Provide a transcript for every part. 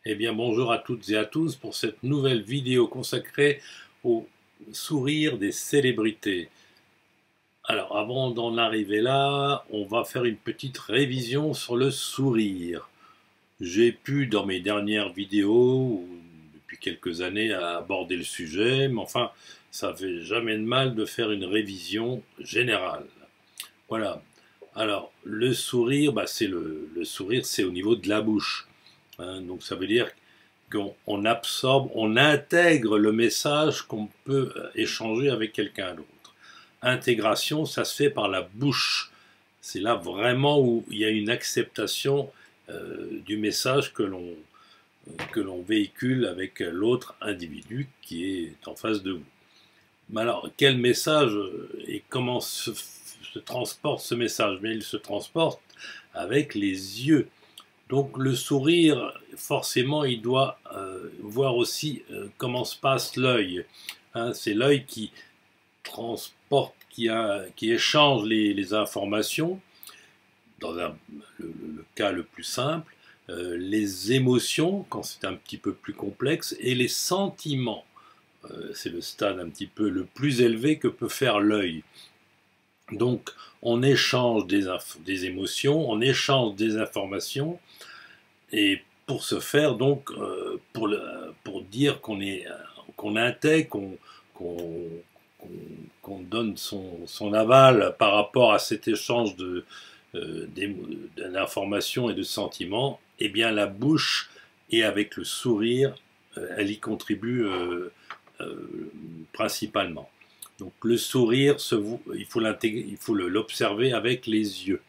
Eh bien, bonjour à toutes et à tous pour cette nouvelle vidéo consacrée au sourire des célébrités. Alors, avant d'en arriver là, on va faire une petite révision sur le sourire. J'ai pu, dans mes dernières vidéos, ou depuis quelques années, aborder le sujet, mais enfin, ça fait jamais de mal de faire une révision générale. Voilà. Alors, le sourire, c'est le sourire, c'est au niveau de la bouche. Donc, ça veut dire qu'on absorbe, on intègre le message qu'on peut échanger avec quelqu'un d'autre. Intégration, ça se fait par la bouche. C'est là vraiment où il y a une acceptation du message que l'on véhicule avec l'autre individu qui est en face de vous. Mais alors, quel message et comment se transporte ce message? Mais il se transporte avec les yeux. Donc le sourire, forcément, il doit voir aussi comment se passe l'œil. Hein, c'est l'œil qui transporte, qui échange les informations, dans le cas le plus simple, les émotions, quand c'est un petit peu plus complexe, et les sentiments. C'est le stade un petit peu le plus élevé que peut faire l'œil. Donc on échange des émotions, on échange des informations, et pour ce faire, donc, pour dire qu'on intègre, qu'on qu'on donne son aval par rapport à cet échange d'informations et de sentiments, eh bien la bouche et avec le sourire, elle y contribue principalement. Donc le sourire, il faut l'observer avec les yeux.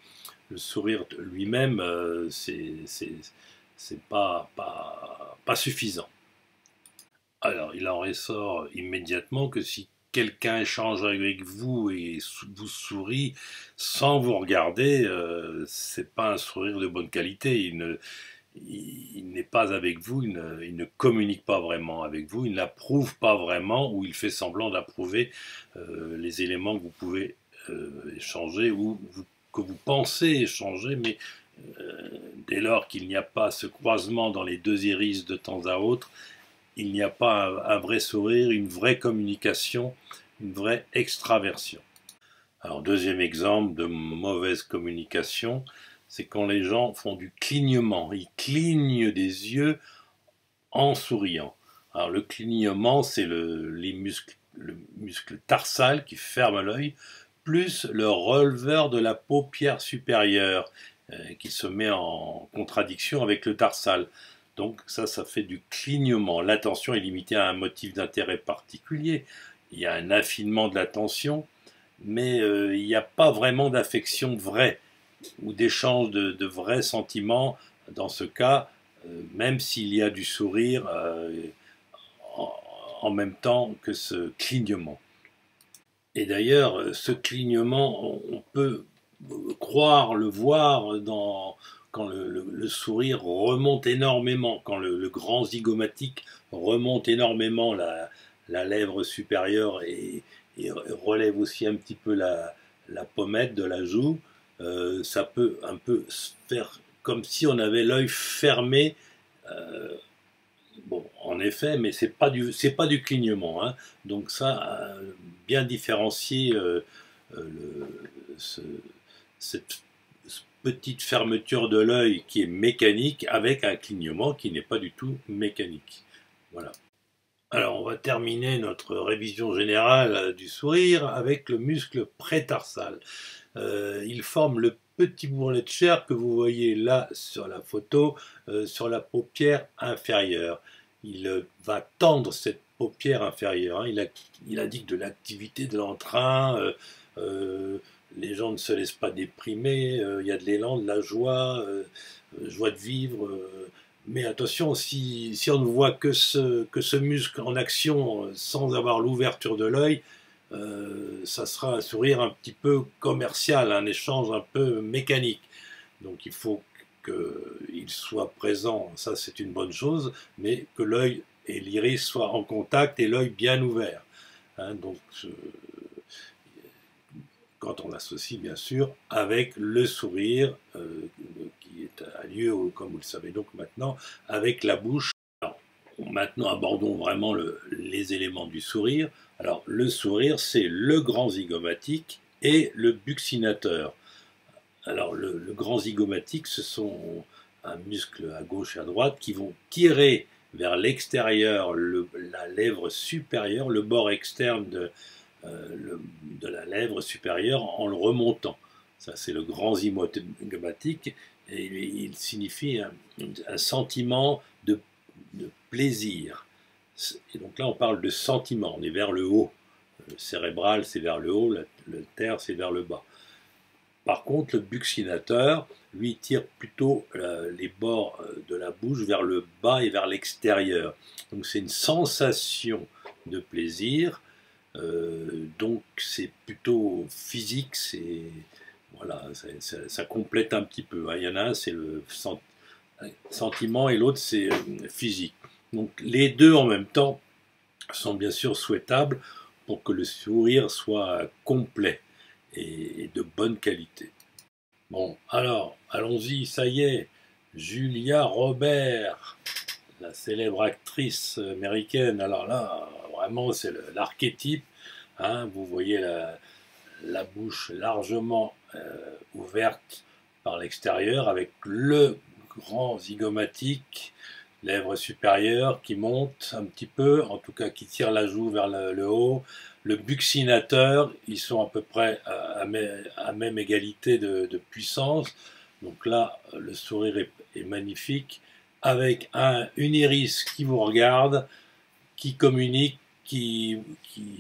Le sourire lui-même, c'est pas suffisant. Alors, il en ressort immédiatement que si quelqu'un échange avec vous et vous sourit sans vous regarder, c'est pas un sourire de bonne qualité. Il n'est pas avec vous, il ne communique pas vraiment avec vous, il n'approuve pas vraiment ou il fait semblant d'approuver les éléments que vous pouvez échanger ou que vous pensez échanger, mais dès lors qu'il n'y a pas ce croisement dans les deux iris de temps à autre, il n'y a pas un vrai sourire, une vraie communication, une vraie extraversion. Alors, deuxième exemple de mauvaise communication, c'est quand les gens font du clignement. Ils clignent des yeux en souriant. Alors, le clignement, c'est le muscle tarsal qui ferme l'œil, plus le releveur de la paupière supérieure qui se met en contradiction avec le tarsal. Donc ça fait du clignement. L'attention est limitée à un motif d'intérêt particulier. Il y a un affinement de l'attention, mais il n'y a pas vraiment d'affection vraie ou d'échange de vrais sentiments dans ce cas, même s'il y a du sourire en, en même temps que ce clignement. Et d'ailleurs, ce clignement, on peut croire, le voir quand le sourire remonte énormément, quand le grand zygomatique remonte énormément la lèvre supérieure et relève aussi un petit peu la pommette de la joue, ça peut un peu se faire comme si on avait l'œil fermé. euh, Bon, en effet, mais c'est pas du clignement, hein. Donc ça, bien différencier ce, cette petite fermeture de l'œil qui est mécanique avec un clignement qui n'est pas du tout mécanique. Voilà. Alors, on va terminer notre révision générale du sourire avec le muscle prétarsal. Il forme le petit bourrelet de chair que vous voyez là sur la photo, sur la paupière inférieure. Il va tendre cette paupière inférieure. Hein. Il indique de l'activité, de l'entrain. Les gens ne se laissent pas déprimer. Il y a de l'élan, de la joie, joie de vivre. Mais attention, si on ne voit que ce muscle en action sans avoir l'ouverture de l'œil, ça sera un sourire un petit peu commercial, un échange un peu mécanique. Donc il faut qu'il soit présent, ça c'est une bonne chose, mais que l'œil et l'iris soient en contact et l'œil bien ouvert. Hein, donc quand on l'associe bien sûr avec le sourire qui est à lieu, comme vous le savez donc maintenant, avec la bouche. Alors, maintenant, abordons vraiment les éléments du sourire. Alors, le sourire, c'est le grand zygomatique et le buccinateur. Alors, le grand zygomatique, ce sont un muscle à gauche et à droite qui vont tirer vers l'extérieur la lèvre supérieure, le bord externe de la lèvre supérieure en le remontant. Ça, c'est le grand zygomatique et il signifie un sentiment de plaisir. Et donc là, on parle de sentiment, on est vers le haut. Le cérébral, c'est vers le haut, le terre, c'est vers le bas. Par contre, le buccinateur, lui, tire plutôt les bords de la bouche vers le bas et vers l'extérieur. Donc c'est une sensation de plaisir, donc c'est plutôt physique, voilà, ça complète un petit peu. Il y en a un, c'est le sentiment et l'autre, c'est physique. Donc les deux en même temps sont bien sûr souhaitables pour que le sourire soit complet et de bonne qualité. Bon, alors, allons-y, ça y est, Julia Roberts, la célèbre actrice américaine. Alors là, vraiment, c'est l'archétype. Hein, vous voyez la bouche largement ouverte par l'extérieur avec le grand zygomatique, lèvre supérieure qui monte un petit peu, en tout cas qui tire la joue vers le haut. Le buccinateur, ils sont à peu près à même égalité de puissance. Donc là, le sourire est magnifique, avec une iris qui vous regarde, qui communique, qui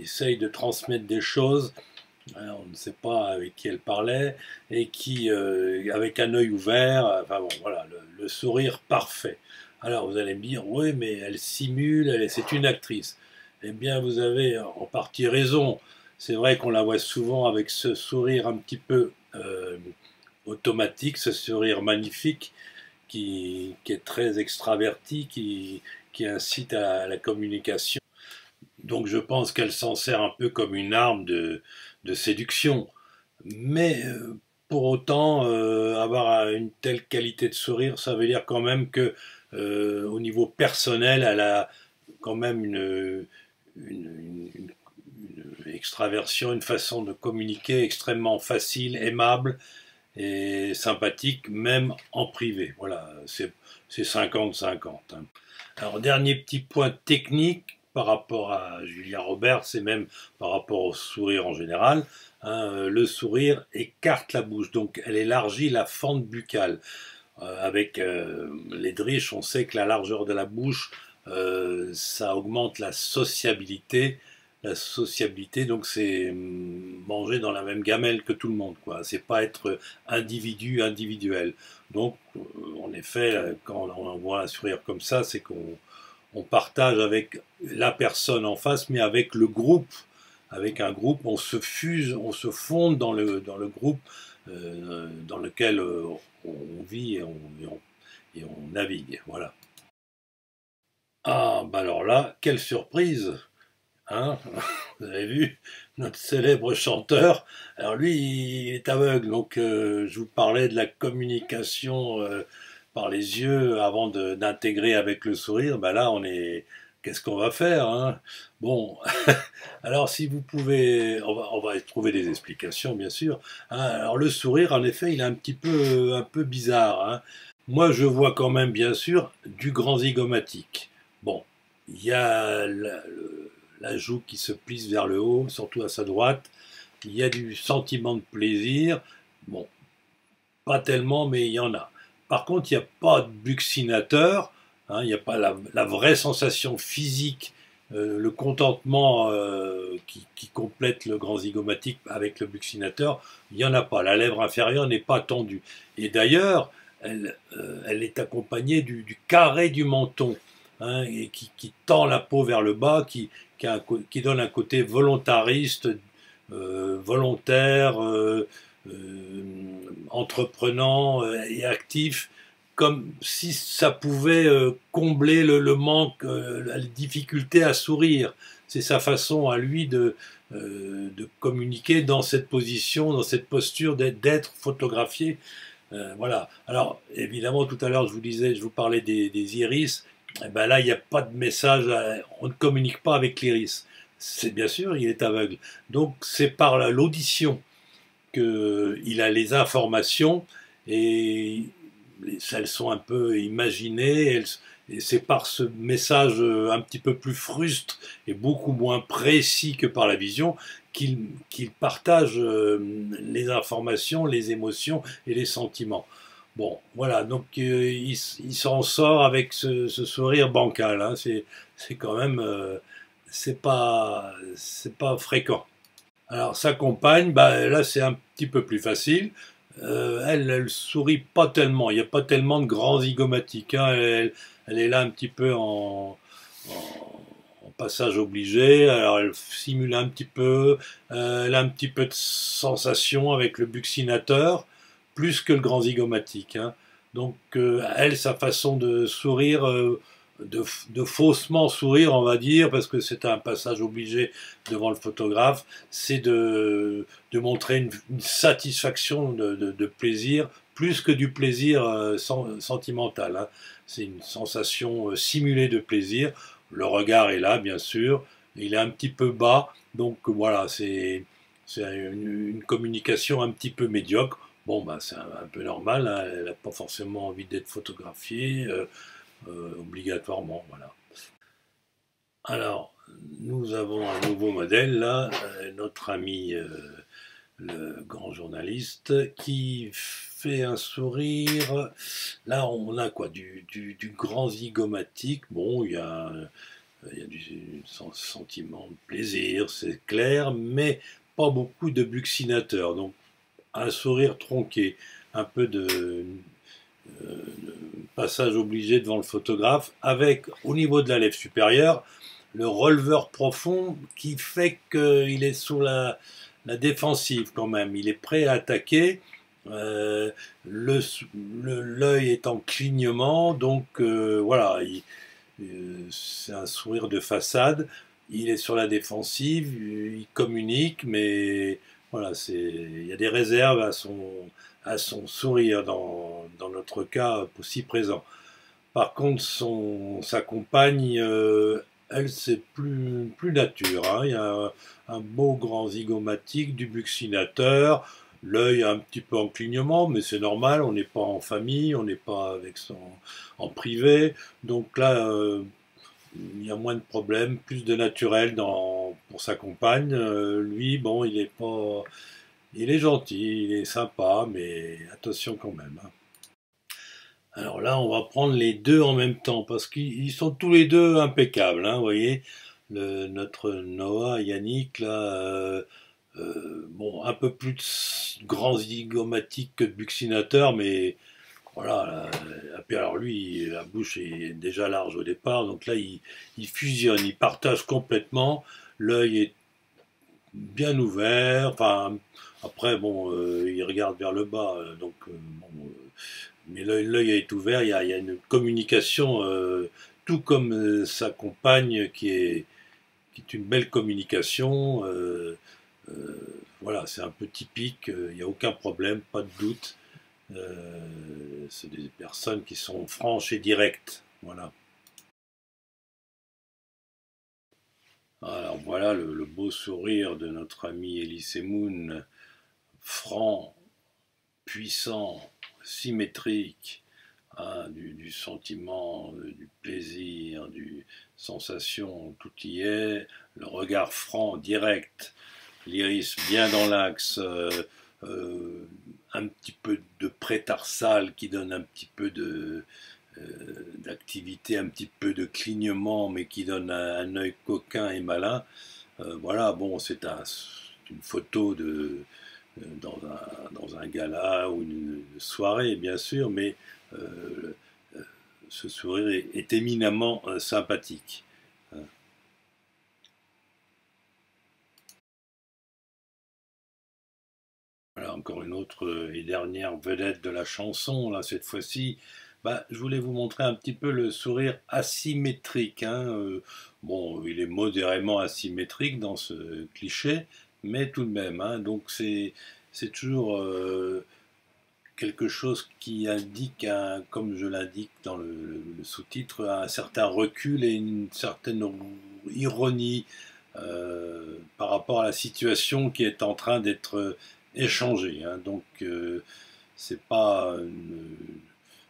essaye de transmettre des choses. On ne sait pas avec qui elle parlait, et qui, avec un œil ouvert, enfin bon, voilà, le sourire parfait. Alors vous allez me dire, oui, mais elle simule, c'est une actrice. Eh bien, vous avez en partie raison. C'est vrai qu'on la voit souvent avec ce sourire un petit peu automatique, ce sourire magnifique qui est très extraverti, qui incite à la communication. Donc je pense qu'elle s'en sert un peu comme une arme de séduction. Mais pour autant, avoir une telle qualité de sourire, ça veut dire quand même que au niveau personnel, elle a quand même une extraversion, une façon de communiquer extrêmement facile, aimable et sympathique, même en privé. Voilà, c'est 50-50. Hein. Alors, dernier petit point technique par rapport à Julia Roberts et même par rapport au sourire en général. Hein, le sourire écarte la bouche, donc elle élargit la fente buccale. Avec les driches, on sait que la largeur de la bouche, ça augmente la sociabilité. La sociabilité, donc c'est manger dans la même gamelle que tout le monde, quoi. C'est pas être individuel. Donc, en effet, quand on voit un sourire comme ça, c'est qu'on partage avec la personne en face, mais avec le groupe. Avec un groupe, on se fuse, on se fonde dans le groupe dans lequel on vit et on navigue. Voilà. Ah, bah alors là, quelle surprise! Hein, vous avez vu, notre célèbre chanteur, alors lui, il est aveugle, donc je vous parlais de la communication par les yeux avant d'intégrer avec le sourire, ben là, qu'est-ce qu'on va faire, hein? Bon, alors si vous pouvez, on va trouver des explications, bien sûr. Hein. Alors le sourire, en effet, il est un peu bizarre. Hein. Moi, je vois quand même, bien sûr, du grand zygomatique. Bon, il y a la joue qui se plisse vers le haut, surtout à sa droite. Il y a du sentiment de plaisir. Bon, pas tellement, mais il y en a. Par contre, il n'y a pas de buccinateur. Hein, il n'y a pas la vraie sensation physique, le contentement qui complète le grand zygomatique avec le buccinateur. Il n'y en a pas. La lèvre inférieure n'est pas tendue. Et d'ailleurs, elle est accompagnée du carré du menton. Hein, et qui tend la peau vers le bas, qui donne un côté volontariste, volontaire, entreprenant et actif, comme si ça pouvait combler le manque, la difficulté à sourire. C'est sa façon à lui de communiquer dans cette position, dans cette posture, d'être photographié Voilà. Alors, évidemment, tout à l'heure, je vous disais, je vous parlais des iris. Eh ben là, il n'y a pas de message, on ne communique pas avec l'iris. C'est bien sûr, il est aveugle. Donc, c'est par l'audition qu'il a les informations et elles sont un peu imaginées. Et c'est par ce message un petit peu plus fruste et beaucoup moins précis que par la vision qu'il partage les informations, les émotions et les sentiments. Bon, voilà, donc il s'en sort avec ce sourire bancal. Hein. C'est quand même, c'est pas fréquent. Alors sa compagne, bah, là c'est un petit peu plus facile. Elle sourit pas tellement. Il n'y a pas tellement de grands zygomatiques. Hein. Elle est là un petit peu en passage obligé. Alors elle simule un petit peu. Elle a un petit peu de sensation avec le buccinateur, plus que le grand zygomatique. Hein. Donc elle, sa façon de sourire, de faussement sourire, on va dire, parce que c'est un passage obligé devant le photographe, c'est de montrer une satisfaction de plaisir, plus que du plaisir sentimental. Hein. C'est une sensation simulée de plaisir. Le regard est là, bien sûr. Il est un petit peu bas. Donc voilà, c'est une communication un petit peu médiocre. Bon, bah, c'est un peu normal. Hein. Elle n'a pas forcément envie d'être photographiée obligatoirement. Voilà. Alors, nous avons un nouveau modèle là, notre ami le grand journaliste qui fait un sourire. Là, on a quoi du grand zygomatique. Bon, il y a du sentiment de plaisir, c'est clair, mais pas beaucoup de buccinateur. Donc, un sourire tronqué, un peu de passage obligé devant le photographe, avec au niveau de la lèvre supérieure le releveur profond qui fait qu'il est sous la défensive quand même. Il est prêt à attaquer. L'œil est en clignement, donc voilà, c'est un sourire de façade. Il est sur la défensive, il communique, mais voilà, il y a des réserves à son sourire dans notre cas aussi présent. Par contre, sa compagne, elle, c'est plus nature. Hein. Il y a un beau grand zygomatique, du buccinateur, l'œil un petit peu en clignement, mais c'est normal, on n'est pas en famille, on n'est pas en privé. Donc là, il y a moins de problèmes, plus de naturel pour sa compagne. Lui, bon, il est gentil, il est sympa, mais attention quand même. Hein. Alors là, on va prendre les deux en même temps parce qu'ils sont tous les deux impeccables. Hein, vous voyez, notre Noah, Yannick, là, bon, un peu plus de grand zygomatique que de buccinateur, mais voilà. Puis alors lui, la bouche est déjà large au départ, donc là, il fusionne, il partage complètement. L'œil est bien ouvert. Enfin, après, bon, il regarde vers le bas, donc bon, mais l'œil est ouvert. Il y a une communication, tout comme sa compagne, qui est une belle communication. Voilà, c'est un peu typique. Il n'y a aucun problème, pas de doute. C'est des personnes qui sont franches et directes. Voilà. Alors voilà le beau sourire de notre ami Elise Moon, franc, puissant, symétrique, hein, du sentiment, du plaisir, du sensation, tout y est. Le regard franc, direct, l'iris bien dans l'axe, un petit peu de prétarsal qui donne un petit peu d'activité, un petit peu de clignement, mais qui donne un œil coquin et malin. Voilà, bon, une photo dans un gala ou une soirée, bien sûr, mais euh, ce sourire est éminemment sympathique. Voilà, encore une autre et dernière vedette de la chanson, là, cette fois-ci. Bah, je voulais vous montrer un petit peu le sourire asymétrique. Hein. Bon, il est modérément asymétrique dans ce cliché, mais tout de même. Hein. Donc c'est toujours quelque chose qui indique, comme je l'indique dans le sous-titre, un certain recul et une certaine ironie par rapport à la situation qui est en train d'être échangée. Hein. Donc, c'est pas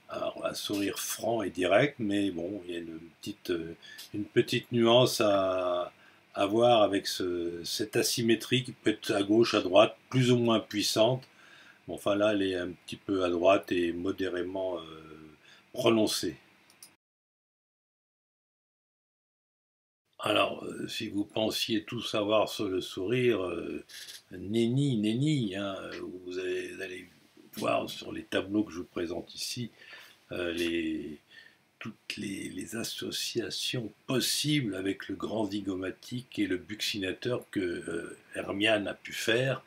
un sourire franc et direct, mais bon, il y a une petite nuance à voir avec cette asymétrie qui peut être à gauche, à droite, plus ou moins puissante. Bon, enfin là, elle est un petit peu à droite et modérément prononcée. Alors, si vous pensiez tout savoir sur le sourire, nenni, nenni, hein, vous allez voir sur les tableaux que je vous présente ici, toutes les associations possibles avec le grand zygomatique et le buccinateur que Hermiane a pu faire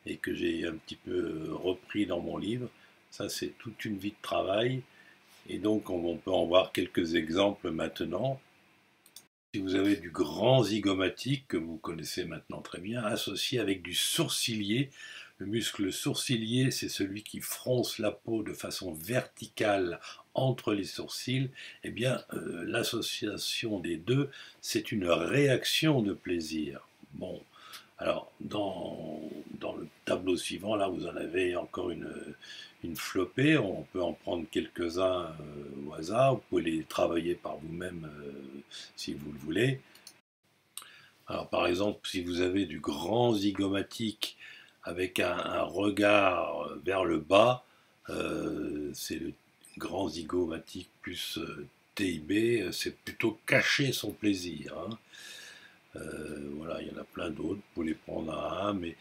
et que j'ai un petit peu repris dans mon livre. Ça, c'est toute une vie de travail. Et donc, on peut en voir quelques exemples maintenant. Si vous avez du grand zygomatique, que vous connaissez maintenant très bien, associé avec du sourcilier, le muscle sourcilier, c'est celui qui fronce la peau de façon verticale entre les sourcils, eh bien, l'association des deux, c'est une réaction de plaisir. Bon, alors, dans le tableau suivant, là, vous en avez encore une flopée. On peut en prendre quelques-uns au hasard. Vous pouvez les travailler par vous-même si vous le voulez. Alors, par exemple, si vous avez du grand zygomatique avec un regard vers le bas, c'est le grand zygomatique plus TIB, c'est plutôt cacher son plaisir. Hein. Voilà, il y en a plein d'autres, vous pouvez les prendre à un, mais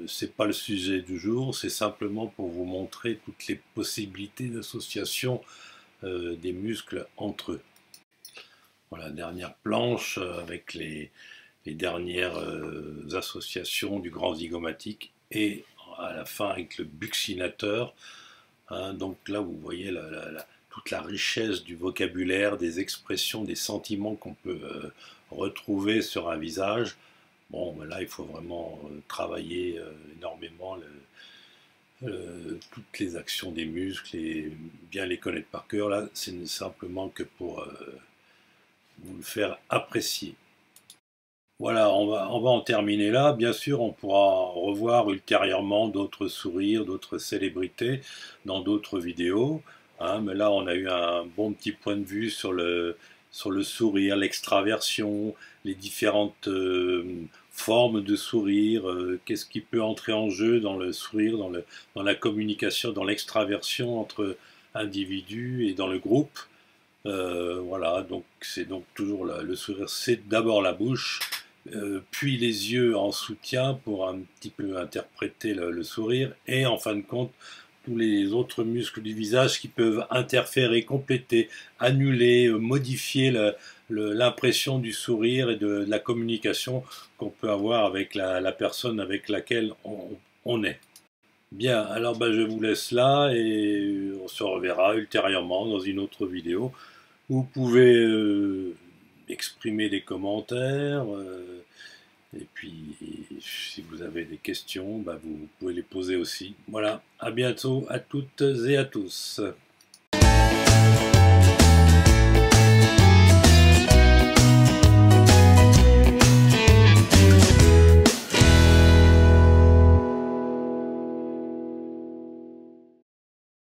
c'est pas le sujet du jour, c'est simplement pour vous montrer toutes les possibilités d'association des muscles entre eux. Voilà, dernière planche avec les dernières associations du grand zygomatique et à la fin avec le buccinateur. Hein, donc là, vous voyez toute la richesse du vocabulaire, des expressions, des sentiments qu'on peut retrouver sur un visage. Bon, ben là, il faut vraiment travailler énormément toutes les actions des muscles et bien les connaître par cœur. Là, c'est simplement que pour vous le faire apprécier. Voilà, on va en terminer là. Bien sûr, on pourra revoir ultérieurement d'autres sourires, d'autres célébrités dans d'autres vidéos. Hein, mais là, on a eu un bon petit point de vue sur le sourire, l'extraversion, les différentes formes de sourire, qu'est-ce qui peut entrer en jeu dans le sourire, dans la communication, dans l'extraversion entre individus et dans le groupe. Voilà, donc c'est donc toujours le sourire, c'est d'abord la bouche, puis les yeux en soutien pour un petit peu interpréter le sourire, et en fin de compte, tous les autres muscles du visage qui peuvent interférer, compléter, annuler, modifier l'impression du sourire et de la communication qu'on peut avoir avec la personne avec laquelle on est. Bien, alors ben, je vous laisse là et on se reverra ultérieurement dans une autre vidéo. Vous pouvez exprimer des commentaires et puis si vous avez des questions, bah, vous pouvez les poser aussi. Voilà, à bientôt à toutes et à tous.